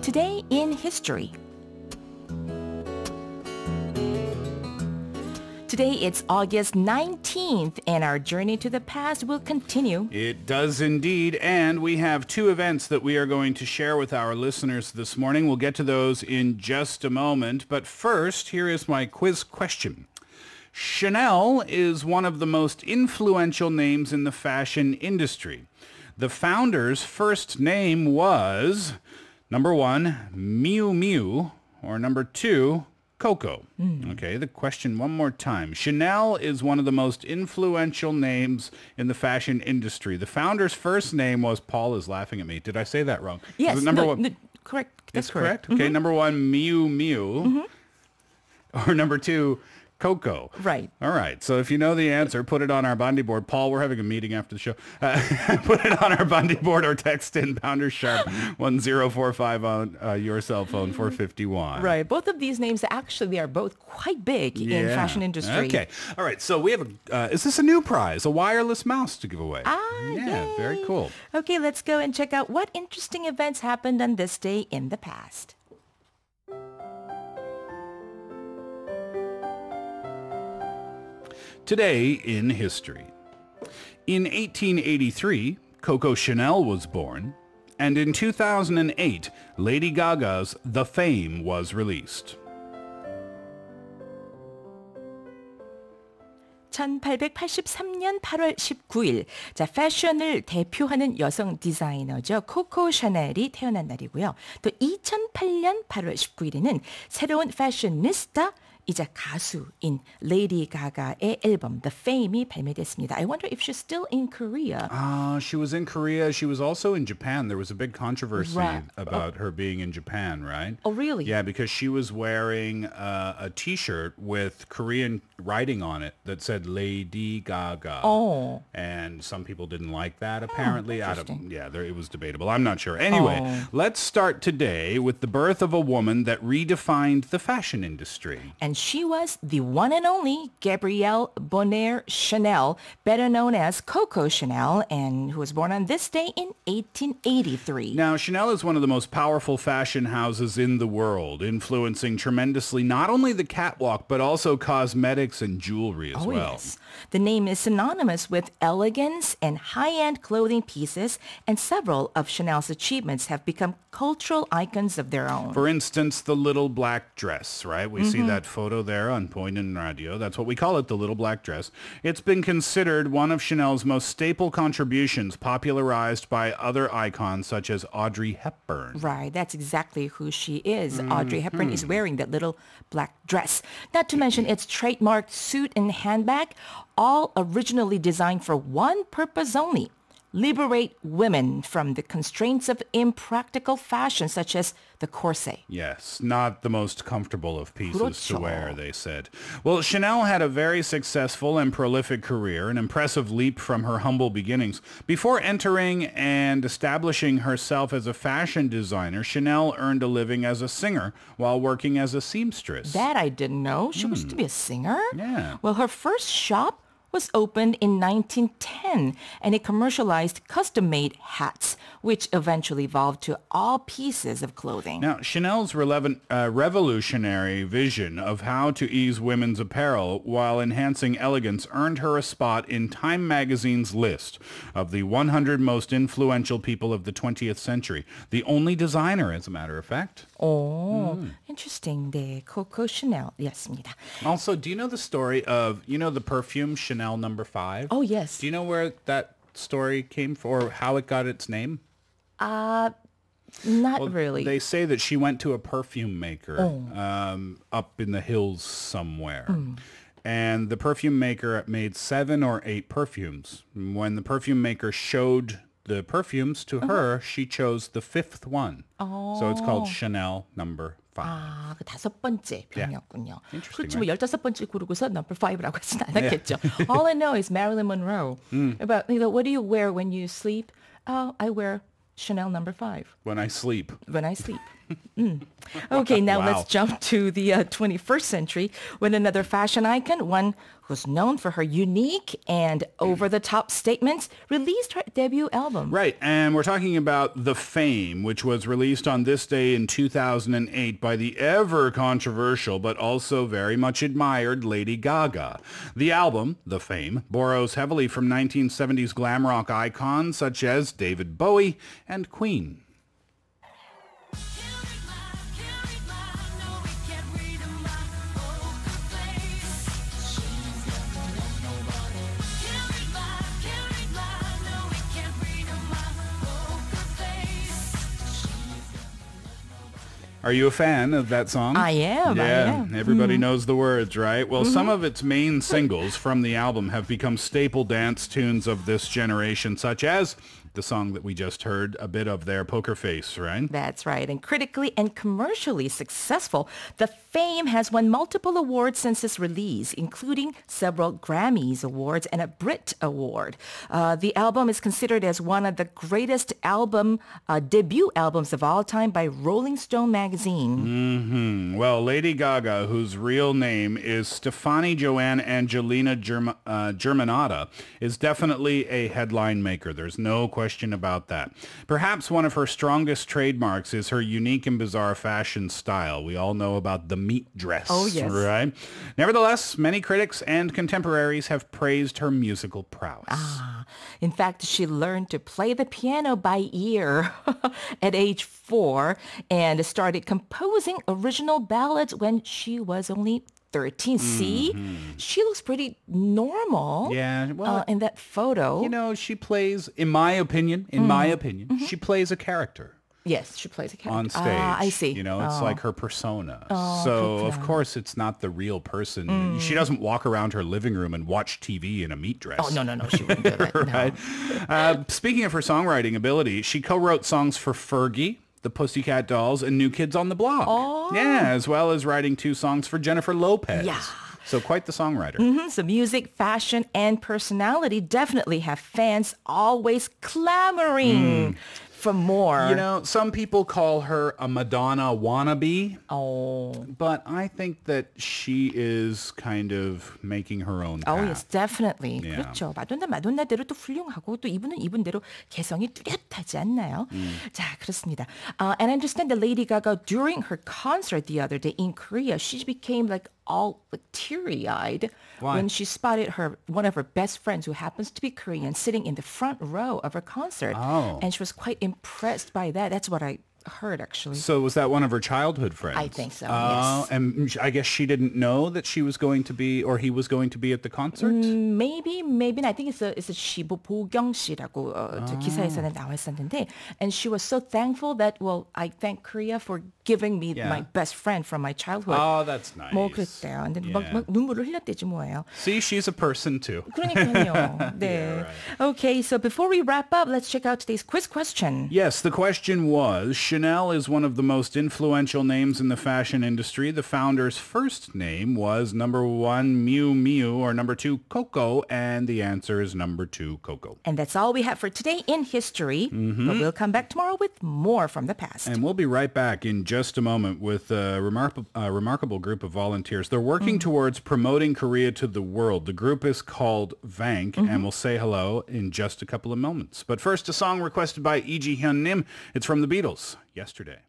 Today in history. Today it's August 19th, and our journey to the past will continue. It does indeed, and we have two events that we are going to share with our listeners this morning. We'll get to those in just a moment, but first, here is my quiz question. Chanel is one of the most influential names in the fashion industry. The founder's first name was, number one, Miu Miu, or number two, Coco. Okay, the question one more time. Chanel is one of the most influential names in the fashion industry. The founder's first name was, Paul is laughing at me. Did I say that wrong? Yes, number one. No, correct. That's correct. Okay, number one, Miu Miu. Or number two, Coco. Right. All right. So if you know the answer, put it on our Bundy board. Paul, we're having a meeting after the show. Put it on our Bundy board or text in pounder sharp 1045 on your cell phone 451. Right. Both of these names, actually, they are both quite big in fashion industry. Okay. All right. So we have is this a new prize? A wireless mouse to give away? Yeah. Yay. Very cool. Okay, let's go and check out what interesting events happened on this day in the past. Today in history. In 1883, Coco Chanel was born, and in 2008, Lady Gaga's The Fame was released. 1883년 8월 19일, 자, 패션을 대표하는 여성 디자이너죠. 코코 샤넬이 태어난 날이고요. 또 2008년 8월 19일에는 새로운 패셔니스타 이자 가수인 레이디 가가의 앨범 The Fame이 발매됐습니다. I wonder if she's still in Korea. She was in Korea. She was also in Japan. There was a big controversy about her being in Japan, right? Oh, really? Yeah, because she was wearing a T-shirt with Korean writing on it that said Lady Gaga. Oh. And some people didn't like that, apparently. It was debatable. I'm not sure. Anyway, let's start today with the birth of a woman that redefined the fashion industry. And she was the one and only Gabrielle Bonheur Chanel, better known as Coco Chanel, and who was born on this day in 1883. Now, Chanel is one of the most powerful fashion houses in the world, influencing tremendously not only the catwalk, but also cosmetics and jewelry as well. Yes. The name is synonymous with elegance and high-end clothing pieces, and several of Chanel's achievements have become cultural icons of their own. For instance, the little black dress, right? We see that photo there on Point in Radio. That's what we call it, the little black dress. It's been considered one of Chanel's most staple contributions, popularized by other icons such as Audrey Hepburn. Right, that's exactly who she is. Audrey Hepburn is wearing that little black dress. Not to mention its trademark suit and handbag, all originally designed for one purpose only: liberate women from the constraints of impractical fashion such as the corset. Yes, not the most comfortable of pieces to 그렇죠. wear, they said. Well, Chanel had a very successful and prolific career, an impressive leap from her humble beginnings. Before entering and establishing herself as a fashion designer, Chanel earned a living as a singer while working as a seamstress. That I didn't know. She was to be a singer? Yeah. Well, her first shop was opened in 1910, and it commercialized custom-made hats, which eventually evolved to all pieces of clothing. Now, Chanel's revolutionary vision of how to ease women's apparel while enhancing elegance earned her a spot in Time magazine's list of the 100 most influential people of the 20th century. The only designer, as a matter of fact. Interesting. 네, Coco Chanel이었습니다. Also, do you know the story of, the perfume Chanel No. 5? Oh, yes. Do you know where that story came from, or how it got its name? Not really. They say that she went to a perfume maker up in the hills somewhere. And the perfume maker made 7 or 8 perfumes. When the perfume maker showed the perfumes to her, she chose the 5th one. So it's called Chanel No. 5. 그 5번째 병이었군요. Interesting, 그렇지 뭐 15번째 고르고서 number 5라고 하진 않았겠죠. All I know is Marilyn Monroe. About, what do you wear when you sleep? Oh, I wear Chanel No. 5. When I sleep. When I sleep. Okay, now Wow. let's jump to the 21st century when another fashion icon, one who's known for her unique and over-the-top statements, released her debut album. Right, and we're talking about The Fame, which was released on this day in 2008 by the ever-controversial but also very much admired Lady Gaga. The album, The Fame, borrows heavily from 1970s glam rock icons such as David Bowie and Queen. Are you a fan of that song? I am. Yeah, everybody knows the words, right? Well, some of its main singles from the album have become staple dance tunes of this generation, such as the song that we just heard a bit of there, Poker Face, right? That's right. And critically and commercially successful, The Fame has won multiple awards since its release, including several Grammys awards and a Brit Award. The album is considered as one of the greatest debut albums of all time by Rolling Stone magazine. Well, Lady Gaga, whose real name is Stefani Joanne Angelina Germanata, is definitely a headline maker. There's no question about that. Perhaps one of her strongest trademarks is her unique and bizarre fashion style. We all know about the meat dress, Oh, yes. right? Nevertheless, many critics and contemporaries have praised her musical prowess. In fact, she learned to play the piano by ear at age 4 and started composing original ballads when she was only 13. See, she looks pretty normal. Yeah, well, in that photo. you know, she plays, in my opinion, she plays a character Yes, she plays a character. on stage. I see. You know, it's like her persona. So, of course, it's not the real person. She doesn't walk around her living room and watch TV in a meat dress. Oh, no, she wouldn't do that. No. Right? Speaking of her songwriting ability, she co-wrote songs for Fergie, the Pussycat Dolls, and New Kids on the Block. Oh. Yeah, as well as writing 2 songs for Jennifer Lopez. Yeah. So quite the songwriter. So music, fashion, and personality definitely have fans always clamoring for more. You know, some people call her a Madonna wannabe, Oh, but I think that she is kind of making her own path. yes, definitely. Yeah. 그렇죠. 마돈나대로 또 훌륭하고 또 이분은 이분대로 개성이 뚜렷하지 않나요? 자, 그렇습니다. And I understand that Lady Gaga, during her concert the other day in Korea, she became like all like teary-eyed Why? when she spotted one of her best friends who happens to be Korean sitting in the front row of her concert. Oh. And she was quite impressed by that. That's what I heard, actually. So was that one of her childhood friends? I think so, Oh, yes. and I guess she didn't know that she was going to be, or he was going to be at the concert? Maybe not. I think it's a she, 보경 씨라고 저 기사에서는 나와 있었는데, and she was so thankful that, well, I thank Korea for giving me Yeah. my best friend from my childhood. Oh, that's nice. 뭐 그랬대요. 근데 막 눈물을 흘렸대지 뭐예요. See, she's a person too. 그러니까요. 네. Okay, so before we wrap up, let's check out today's quiz question. Yes, the question was, Chanel is one of the most influential names in the fashion industry. The founder's first name was number 1, Miu Miu, or number 2, Coco, and the answer is number 2, Coco. And that's all we have for today in history. But we'll come back tomorrow with more from the past. And we'll be right back in just a moment with a remarkable group of volunteers. They're working towards promoting Korea to the world. The group is called Vank, and we'll say hello in just a couple of moments. But first, a song requested by Lee Ji-hyun Nim. It's from the Beatles, Yesterday.